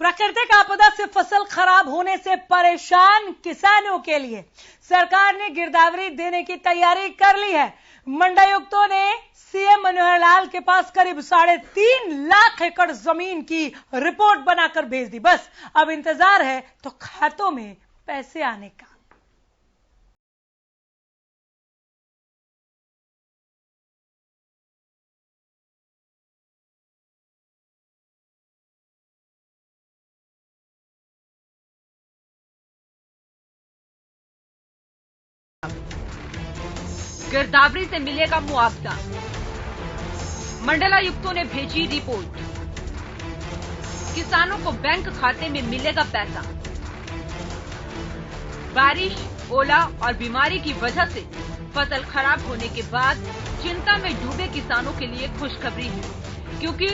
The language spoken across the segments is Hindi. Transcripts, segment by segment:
प्राकृतिक आपदा से फसल खराब होने से परेशान किसानों के लिए सरकार ने गिरदावरी देने की तैयारी कर ली है। मंडलायुक्तों ने सीएम मनोहर लाल के पास करीब 3.5 लाख एकड़ जमीन की रिपोर्ट बनाकर भेज दी। बस अब इंतजार है तो खातों में पैसे आने का। गिरदावरी से मिलेगा मुआवजा, मंडलायुक्तों ने भेजी रिपोर्ट। किसानों को बैंक खाते में मिलेगा पैसा। बारिश, ओला और बीमारी की वजह से फसल खराब होने के बाद चिंता में डूबे किसानों के लिए खुशखबरी है, क्योंकि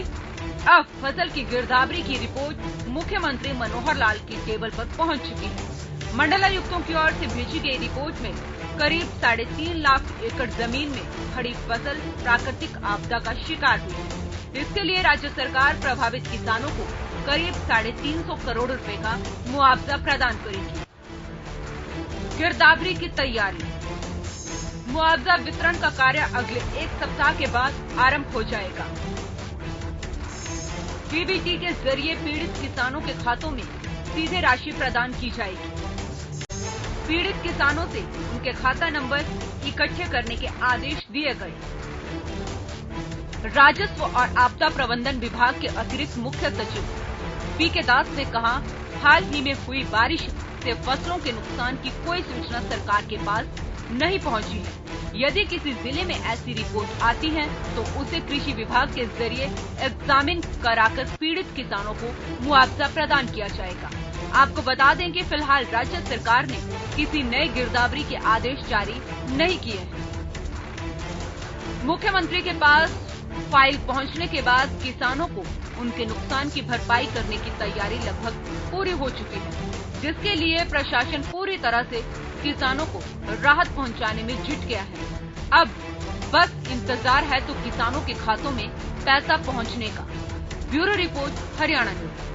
अब फसल की गिरदावरी की रिपोर्ट मुख्यमंत्री मनोहर लाल की टेबल पर पहुंच चुकी है। मंडलायुक्तों की ओर से भेजी गई रिपोर्ट में करीब 3.5 लाख एकड़ जमीन में खड़ी फसल प्राकृतिक आपदा का शिकार हुई है। इसके लिए राज्य सरकार प्रभावित किसानों को करीब 350 करोड़ रुपए का मुआवजा प्रदान करेगी। गिरदावरी की तैयारी, मुआवजा वितरण का कार्य अगले 1 सप्ताह के बाद आरंभ हो जाएगा। डीबीटी के जरिए पीड़ित किसानों के खातों में सीधे राशि प्रदान की जाएगी। पीड़ित किसानों से उनके खाता नंबर इकट्ठे करने के आदेश दिए गए। राजस्व और आपदा प्रबंधन विभाग के अतिरिक्त मुख्य सचिव पीके दास ने कहा, हाल ही में हुई बारिश से फसलों के नुकसान की कोई सूचना सरकार के पास नहीं पहुंची है। यदि किसी जिले में ऐसी रिपोर्ट आती है तो उसे कृषि विभाग के जरिए एग्जामिन कराकर पीड़ित किसानों को मुआवजा प्रदान किया जाएगा। आपको बता दें कि फिलहाल राज्य सरकार ने किसी नए गिरदावरी के आदेश जारी नहीं किए हैं। मुख्यमंत्री के पास फाइल पहुंचने के बाद किसानों को उनके नुकसान की भरपाई करने की तैयारी लगभग पूरी हो चुकी है, जिसके लिए प्रशासन पूरी तरह से किसानों को राहत पहुंचाने में जुट गया है। अब बस इंतजार है तो किसानों के खातों में पैसा पहुंचने का। Bureau report, Haryana news.